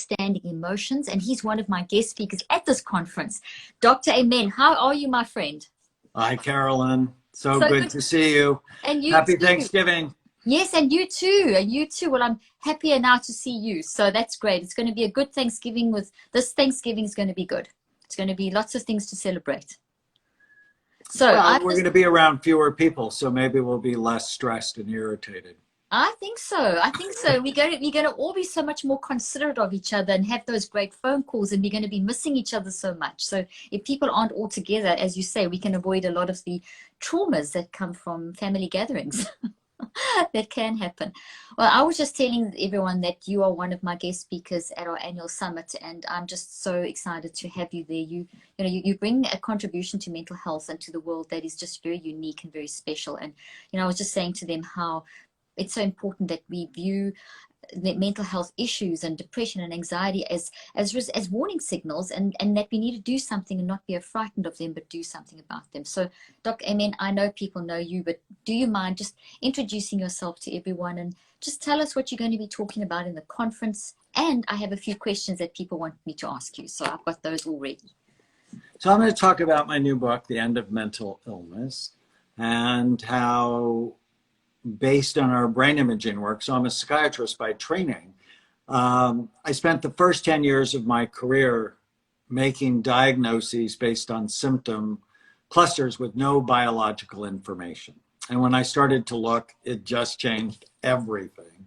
understanding emotions, and he's one of my guest speakers at this conference. Dr. Amen, how are you, my friend? Hi, Carolyn. So So good to see you. And you Happy too. Thanksgiving. Yes, and you too. You too. Well, I'm happier now to see you. So that's great. It's going to be a good Thanksgiving. This Thanksgiving is going to be good. It's going to be lots of things to celebrate. So well, we're going to be around fewer people, so maybe we'll be less stressed and irritated. I think so. I think so. We're going to all be so much more considerate of each other and have those great phone calls, and we're going to be missing each other so much. So if people aren't all together, as you say, we can avoid a lot of the traumas that come from family gatherings. That can happen. Well, I was just telling everyone that you are one of my guest speakers at our annual summit, and I'm just so excited to have you there. You bring a contribution to mental health and to the world that is just very unique and very special. And I was just saying to them how it's so important that we view the mental health issues and depression and anxiety as warning signals, and that we need to do something and not be frightened of them, but do something about them. So, Dr. Amen, I know people know you, but do you mind just introducing yourself to everyone and just tell us what you're going to be talking about in the conference? And I have a few questions that people want me to ask you, so I've got those already. So I'm going to talk about my new book, The End of Mental Illness, and how, based on our brain imaging work, so I'm a psychiatrist by training. I spent the first 10 years of my career making diagnoses based on symptom clusters with no biological information. And when I started to look, it just changed everything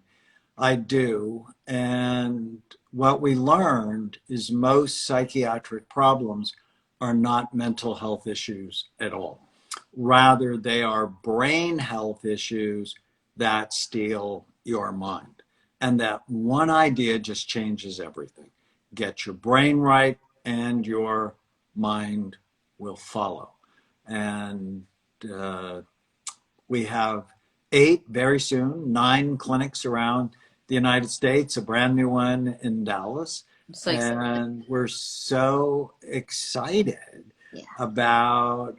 I do. And what we learned is most psychiatric problems are not mental health issues at all. Rather, they are brain health issues that steal your mind. And that one idea just changes everything. Get your brain right and your mind will follow. And we have 8, very soon, 9 clinics around the United States, a brand new one in Dallas. So excited. And we're so excited about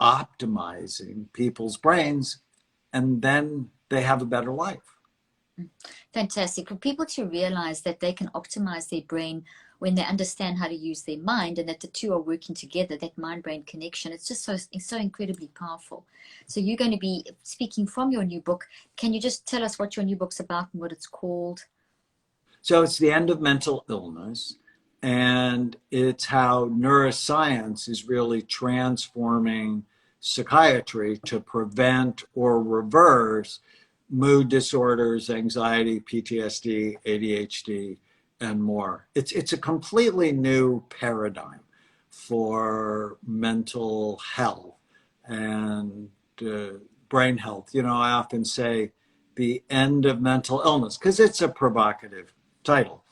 optimizing people's brains, and then they have a better life. Fantastic. For people to realize that they can optimize their brain when they understand how to use their mind, and that the two are working together, that mind-brain connection, it's just so incredibly powerful. So you're going to be speaking from your new book. Can you just tell us what your new book's about and what it's called? So it's The End of Mental Illness, and it's how neuroscience is really transforming psychiatry to prevent or reverse mood disorders, anxiety, PTSD, ADHD, and more. It's a completely new paradigm for mental health and brain health. I often say the end of mental illness because it's a provocative title,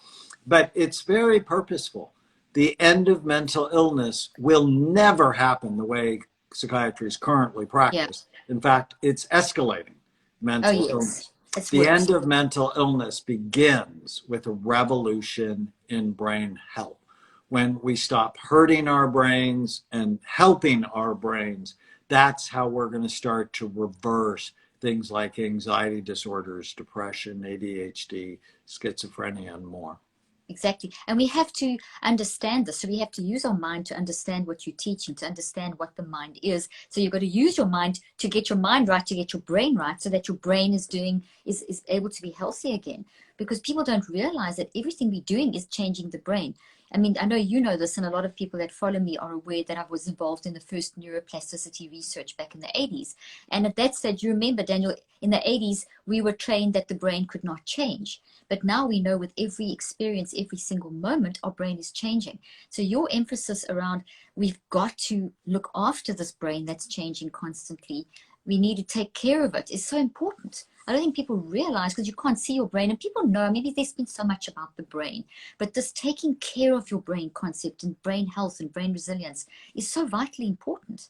but it's very purposeful. The end of mental illness will never happen the way psychiatry is currently practiced. Yeah. In fact, it's escalating mental illness. The end of mental illness begins with a revolution in brain health. When we stop hurting our brains and helping our brains, that's how we're going to start to reverse things like anxiety disorders, depression, ADHD, schizophrenia, and more. Exactly. And we have to understand this. So we have to use our mind to understand what you're teaching, to understand what the mind is. So you've got to use your mind to get your mind right, to get your brain right, so that your brain is able to be healthy again. Because people don't realize that everything we're doing is changing the brain. I mean, I know you know this, and a lot of people that follow me are aware that I was involved in the first neuroplasticity research back in the 80s. And at that stage, you remember, Daniel, in the 80s, we were trained that the brain could not change. But now we know with every experience, every single moment, our brain is changing. So your emphasis around we've got to look after this brain that's changing constantly, we need to take care of it, is so important. I don't think people realize, because you can't see your brain, and people know, maybe there's been so much about the brain, but this taking care of your brain concept and brain health and brain resilience is so vitally important.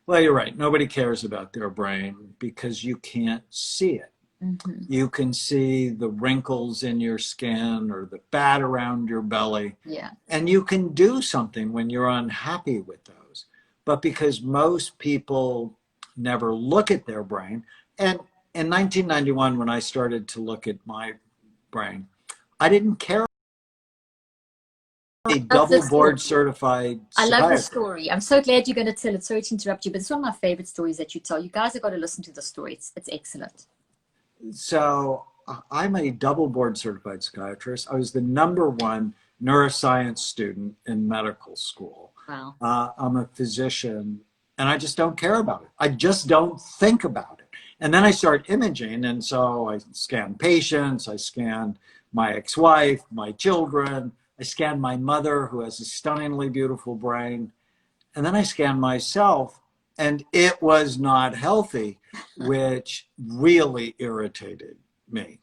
Well, you're right. Nobody cares about their brain because you can't see it. Mm-hmm. You can see the wrinkles in your skin or the fat around your belly. Yeah. And you can do something when you're unhappy with those. But because most people never look at their brain, and in 1991, when I started to look at my brain, I didn't care. A Love double this story. board certified I love the psychiatrist. story. I'm so glad you're going to tell it. Sorry to interrupt you, but it's one of my favorite stories that you tell. You guys have got to listen to the story. It's excellent. So I'm a double board certified psychiatrist. I was the #1 neuroscience student in medical school. Wow. I'm a physician, and I just don't care about it. I just don't think about it. And then I start imaging, and so I scan patients, I scan my ex-wife, my children, I scan my mother, who has a stunningly beautiful brain, and then I scanned myself, and it was not healthy, which really irritated me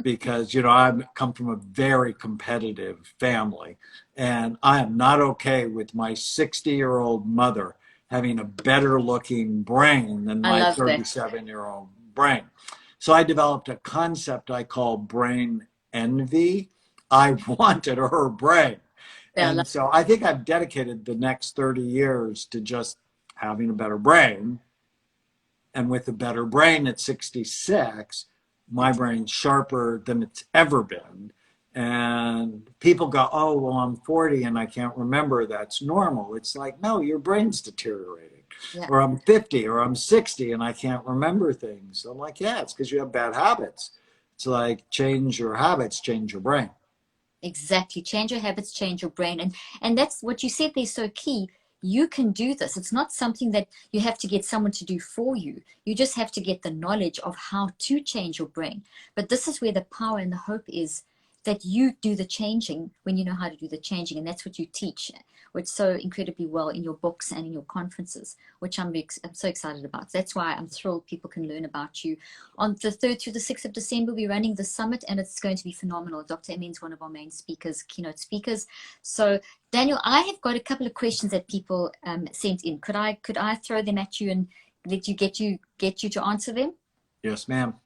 because, you know, I come from a very competitive family, and I am not okay with my 60-year-old mother having a better looking brain than I my love that. 37-year-old brain. So I developed a concept I call brain envy. I wanted her brain. Yeah, I And love so I think I've dedicated the next 30 years to just having a better brain. And with a better brain at 66, my brain's sharper than it's ever been. And people go, oh, well, I'm 40 and I can't remember. That's normal. It's like, no, your brain's deteriorating. yeah. Or I'm 50 or I'm 60 and I can't remember things. I'm like, yeah, it's because you have bad habits. It's like change your habits, change your brain. Exactly. Change your habits, change your brain. And that's what you said there so key. You can do this. It's not something that you have to get someone to do for you. You just have to get the knowledge of how to change your brain. But this is where the power and the hope is, that you do the changing when you know how to do the changing. And that's what you teach, which so incredibly well in your books and in your conferences, which I'm so excited about. That's why I'm thrilled people can learn about you. On the 3rd through the 6th of December, we're running the summit, and it's going to be phenomenal. Dr. Emin's one of our main speakers, keynote speakers. So, Daniel, I have got a couple of questions that people sent in. Could I throw them at you and let you get you to answer them? Yes, ma'am.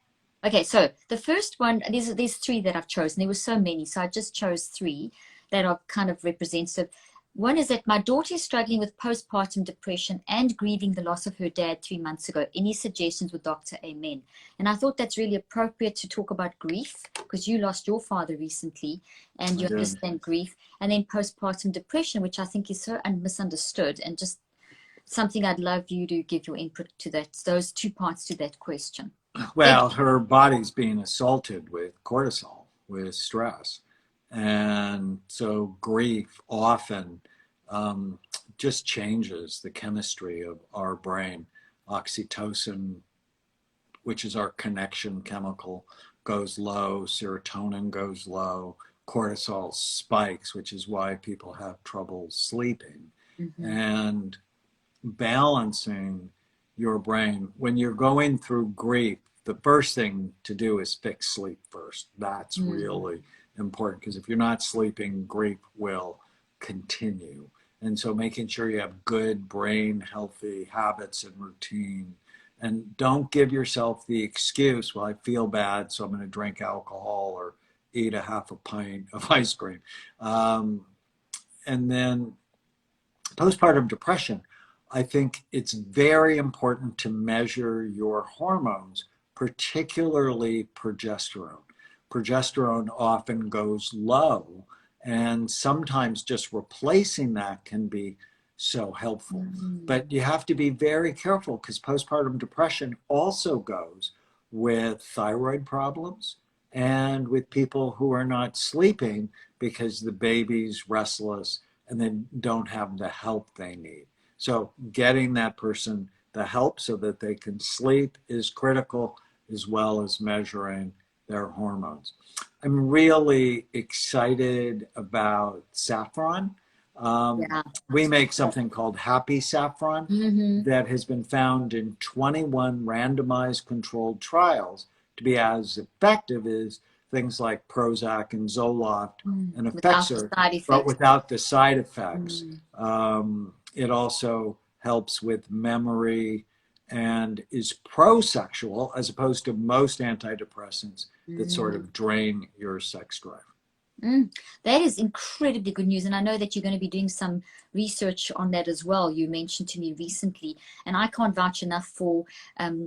Okay, so the first one, there's 3 that I've chosen. There were so many, so I just chose 3 that are kind of representative. One is that my daughter is struggling with postpartum depression and grieving the loss of her dad 3 months ago. Any suggestions with Dr. Amen? And I thought that's really appropriate to talk about grief, because you lost your father recently and you understand grief. And then postpartum depression, which I think is so misunderstood, and just something I'd love you to give your input to that, those 2 parts to that question. Well, her body's being assaulted with cortisol, with stress. And so grief often just changes the chemistry of our brain. Oxytocin, which is our connection chemical, goes low, serotonin goes low, cortisol spikes, which is why people have trouble sleeping. Mm-hmm. And balancing your brain when you're going through grief, the first thing to do is fix sleep first. That's really important, because if you're not sleeping, grief will continue. And so making sure you have good brain healthy habits and routine, and don't give yourself the excuse, well, I feel bad, so I'm going to drink alcohol or eat a half a pint of ice cream. And then postpartum depression, I think it's very important to measure your hormones, particularly progesterone. Progesterone often goes low, and sometimes just replacing that can be so helpful. But you have to be very careful, because postpartum depression also goes with thyroid problems and with people who are not sleeping because the baby's restless and then don't have the help they need. So getting that person the help so that they can sleep is critical, as well as measuring their hormones. I'm really excited about saffron. We make something called Happy Saffron that has been found in 21 randomized controlled trials to be as effective as things like Prozac and Zoloft and Effexor, but without the side effects. It also helps with memory and is pro-sexual, as opposed to most antidepressants that sort of drain your sex drive. Mm, that is incredibly good news. And I know that you're going to be doing some research on that as well. You mentioned to me recently, and I can't vouch enough for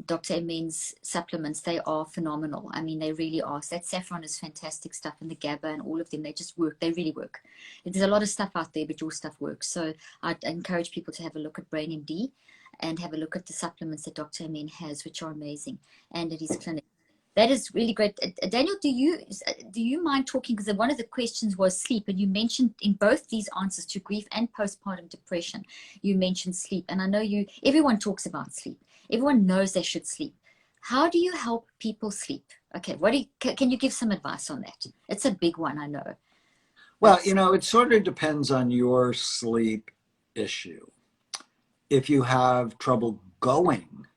Dr. Amen's supplements. They are phenomenal. I mean, they really are. So that saffron is fantastic stuff, and the GABA and all of them, they just work. They really work. There's a lot of stuff out there, but your stuff works. So I'd encourage people to have a look at Brain MD and have a look at the supplements that Dr. Amen has, which are amazing, and at his clinic. That is really great. Daniel, do you mind talking? Because one of the questions was sleep, and you mentioned in both these answers to grief and postpartum depression, you mentioned sleep. And I know everyone talks about sleep. Everyone knows they should sleep. How do you help people sleep? Okay, can you give some advice on that? It's a big one, I know. Well, it sort of depends on your sleep issue. If you have trouble going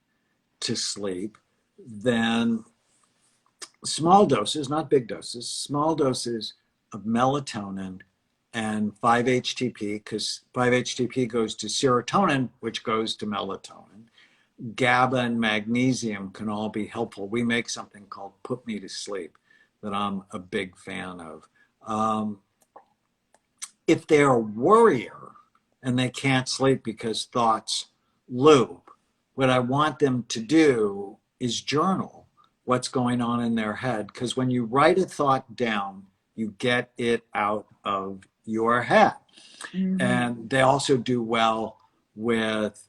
to sleep, then small doses, not big doses, small doses of melatonin and 5-HTP, because 5-HTP goes to serotonin, which goes to melatonin. GABA and magnesium can all be helpful. We make something called Put Me to Sleep that I'm a big fan of. If they're a worrier and they can't sleep because thoughts loop, what I want them to do is journal what's going on in their head. Because when you write a thought down, you get it out of your head. Mm-hmm. And they also do well with,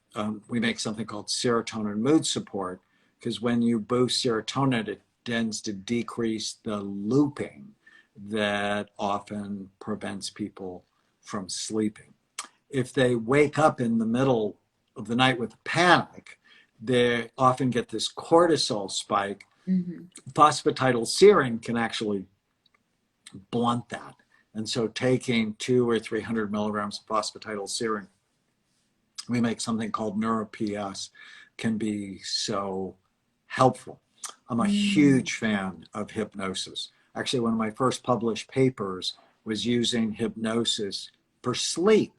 we make something called serotonin mood support, because when you boost serotonin, it tends to decrease the looping that often prevents people from sleeping. If they wake up in the middle of the night with panic, they often get this cortisol spike. Mm-hmm. Phosphatidylserine can actually blunt that. And so taking 200 or 300 milligrams of phosphatidylserine, we make something called NeuroPS, can be so helpful. I'm a huge fan of hypnosis. Actually, one of my first published papers was using hypnosis for sleep.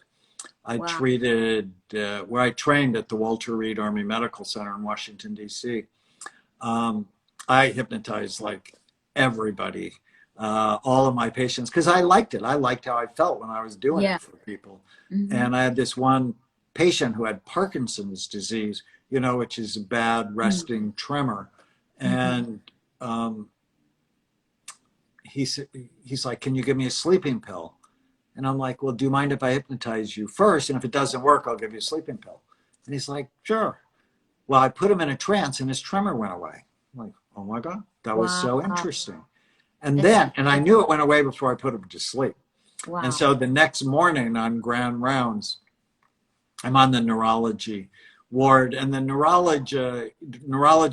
I treated, where I trained at the Walter Reed Army Medical Center in Washington, D.C. I hypnotized like everybody, all of my patients, because I liked it. I liked how I felt when I was doing it for people. Mm-hmm. And I had this one patient who had Parkinson's disease, which is a bad resting tremor. And he's like, "Can you give me a sleeping pill?" And I'm like, "Well, do you mind if I hypnotize you first? And if it doesn't work, I'll give you a sleeping pill." And he's like, "Sure." Well, I put him in a trance and his tremor went away. I'm like, "Oh my God, that was so interesting." And I knew it went away before I put him to sleep. Wow. And so the next morning on grand rounds, I'm on the neurology ward, and the neurology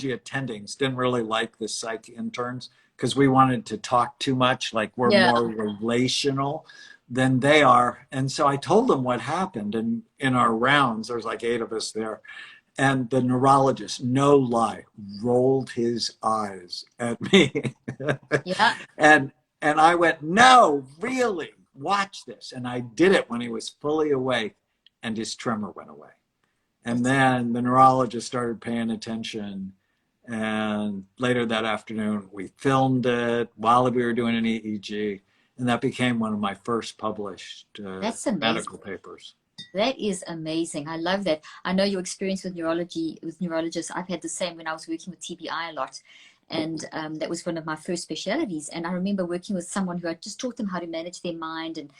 attendings didn't really like the psych interns because we wanted to talk too much, like we're more relational than they are. And so I told them what happened. And in our rounds, there's like 8 of us there. And the neurologist, no lie, rolled his eyes at me. And I went, "No, really, watch this." And I did it when he was fully awake and his tremor went away. And then the neurologist started paying attention. And later that afternoon, we filmed it while we were doing an EEG. And that became one of my first published medical papers. That is amazing. I love that. I know your experience with neurologists. I've had the same when I was working with TBI a lot. And that was one of my first specialties. And I remember working with someone who had just taught them how to manage their mind and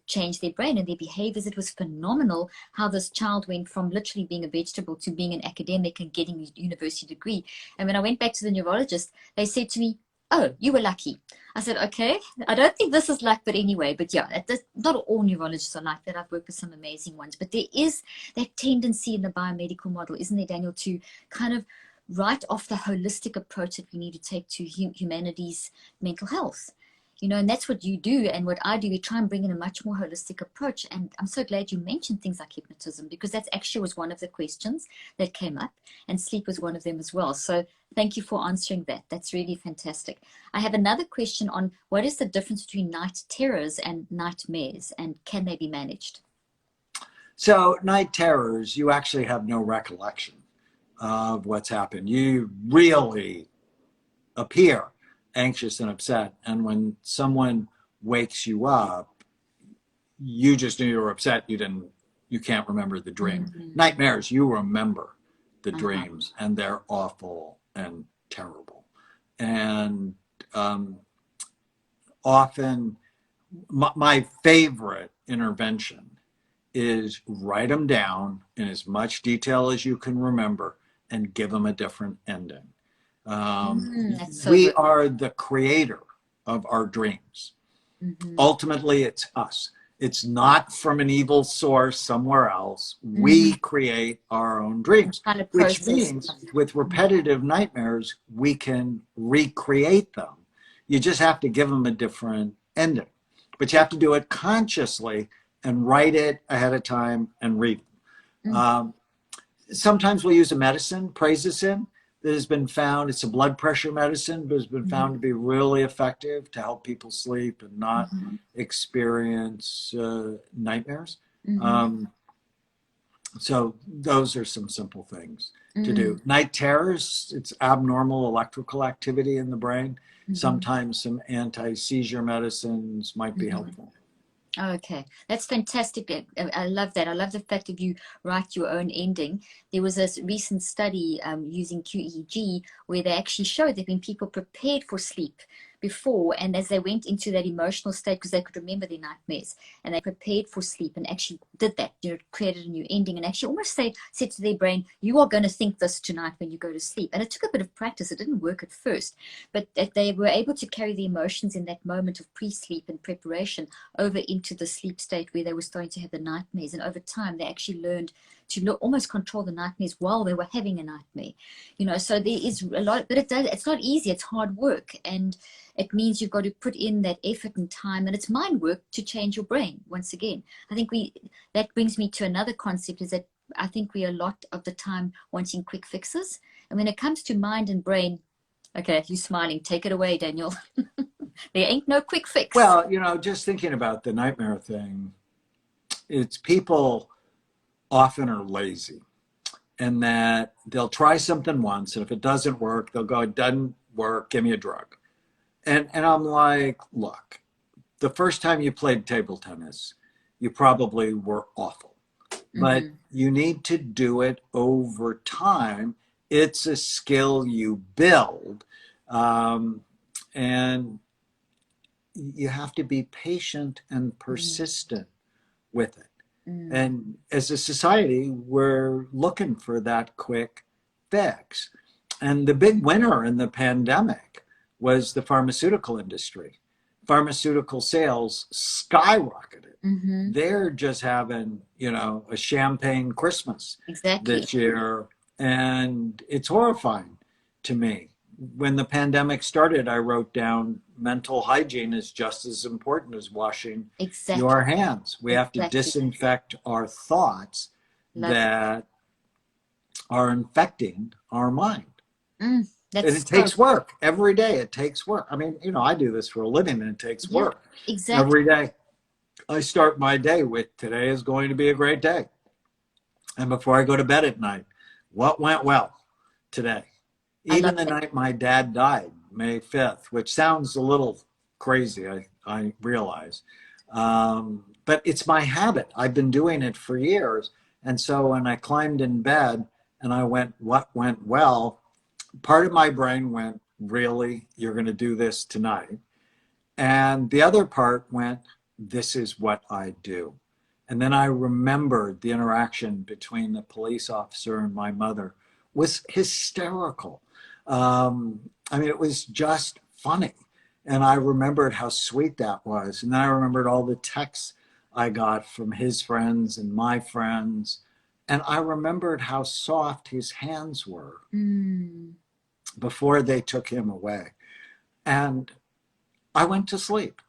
change their brain and their behaviors. It was phenomenal how this child went from literally being a vegetable to being an academic and getting a university degree. And when I went back to the neurologist, they said to me, "Oh, you were lucky." I said, "Okay, I don't think this is luck, but anyway." But yeah, not all neurologists are like that. I've worked with some amazing ones. But there is that tendency in the biomedical model, isn't there, Daniel, to kind of write off the holistic approach that we need to take to humanity's mental health. And that's what you do and what I do. We try and bring in a much more holistic approach. And I'm so glad you mentioned things like hypnotism, because that actually was one of the questions that came up, and sleep was one of them as well. So thank you for answering that. That's really fantastic. I have another question on what is the difference between night terrors and nightmares, and can they be managed? So night terrors, you actually have no recollection of what's happened. You really appear anxious and upset. And when someone wakes you up, you just knew you were upset. You can't remember the dream. Mm-hmm. Nightmares, you remember the Uh-huh. dreams, and they're awful and terrible. And often, my favorite intervention is write them down in as much detail as you can remember and give them a different ending. That's so We good. are the creator of our dreams. Mm-hmm. Ultimately, it's us. It's not from an evil source somewhere else. Mm-hmm. We create our own dreams, Kind of which process. means with repetitive nightmares, we can recreate them. You just have to give them a different ending. But you have to do it consciously and write it ahead of time and read it. Sometimes we'll use a medicine, prazosin, that has been found, it's a blood pressure medicine, but has been found to be really effective to help people sleep and not experience nightmares. So those are some simple things to do. Night terrors, it's abnormal electrical activity in the brain. Sometimes some anti-seizure medicines might be helpful. Okay, that's fantastic. I love that. I love the fact that you write your own ending. There was a recent study using QEEG where they actually showed that when people prepared for sleep before, and as they went into that emotional state because they could remember their nightmares, and they prepared for sleep and actually did that, created a new ending, and actually almost said to their brain, you are going to think this tonight when you go to sleep. And it took a bit of practice. It didn't work at first, but they were able to carry the emotions in that moment of pre-sleep and preparation over into the sleep state where they were starting to have the nightmares. And over time, they actually learned to almost control the nightmares while they were having a nightmare. So there is a lot, but it's not easy. It's hard work. And it means you've got to put in that effort and time, and it's mind work to change your brain. Once again, I think that brings me to another concept, is that I think we a lot of the time wanting quick fixes. And when it comes to mind and brain, okay, you're smiling. Take it away, Daniel. There ain't no quick fix. Well, just thinking about the nightmare thing, it's people often are lazy, and that they'll try something once, and if it doesn't work, they'll go, it doesn't work, give me a drug. And I'm like, look, the first time you played table tennis, you probably were awful, but you need to do it over time. It's a skill you build, and you have to be patient and persistent with it. And as a society, we're looking for that quick fix. And the big winner in the pandemic was the pharmaceutical industry. Pharmaceutical sales skyrocketed. They're just having, a champagne Christmas this year. And it's horrifying to me. When the pandemic started, I wrote down mental hygiene is just as important as washing your hands. We have to disinfect our thoughts that are infecting our mind. And it takes work every day. It takes work. I mean, I do this for a living, and it takes work every day. I start my day with, today is going to be a great day. And before I go to bed at night, what went well today? Even the night my dad died, May 5th, which sounds a little crazy, I realize. But it's my habit. I've been doing it for years. And so when I climbed in bed and I went, what went well? Part of my brain went, really? You're going to do this tonight? And the other part went, this is what I do. And then I remembered the interaction between the police officer and my mother was hysterical. It was just funny. And I remembered how sweet that was. And then I remembered all the texts I got from his friends and my friends. And I remembered how soft his hands were before they took him away. And I went to sleep,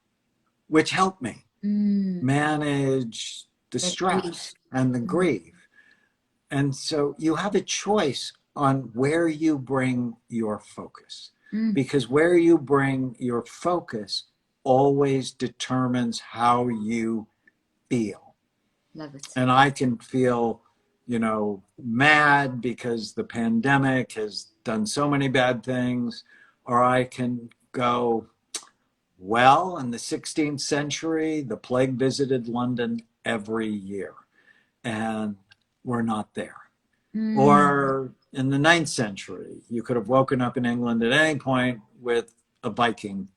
which helped me manage the stress and the grief. And so you have a choice on where you bring your focus, because where you bring your focus always determines how you feel. Love it. And I can feel, mad because the pandemic has done so many bad things, or I can go, Well, in the 16th century, the plague visited London every year, and we're not there. Or in the 9th century, you could have woken up in England at any point with a Viking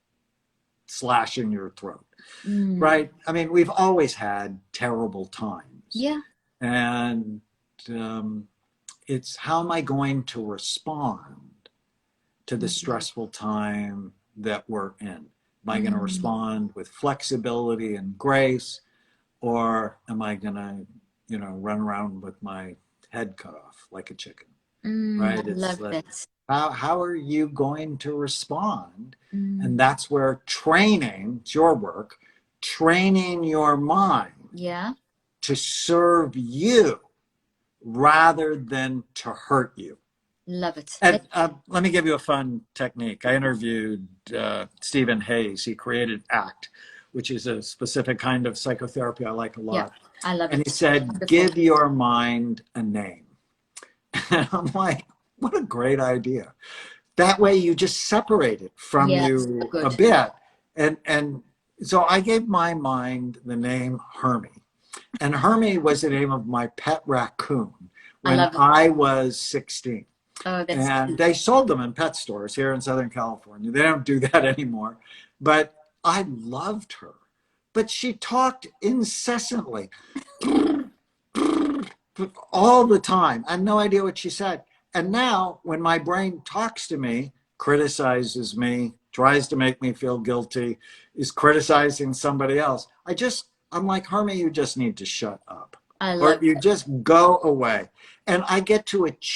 slashing your throat, right? I mean, we've always had terrible times. Yeah. And it's how am I going to respond to the stressful time that we're in? Am I going to respond with flexibility and grace, or am I going to, you know, run around with my head cut off like a chicken? Right? I love that. How are you going to respond? And that's where training, it's your work, training your mind to serve you rather than to hurt you. Love it. And let me give you a fun technique. I interviewed Stephen Hayes. He created ACT, which is a specific kind of psychotherapy I like a lot. Yeah, I love it. And he said, wonderful. Give your mind a name. And I'm like, what a great idea. That way you just separate it from you a bit. And so I gave my mind the name Hermie. And Hermie was the name of my pet raccoon when I was 16. Oh, that's and cute. they sold them in pet stores here in Southern California. They don't do that anymore. But I loved her. But she talked incessantly all the time. I had no idea what she said. And now when my brain talks to me, criticizes me, tries to make me feel guilty, is criticizing somebody else, I'm like, Hermie, you just need to shut up. I love Or you just go away. And I get to achieve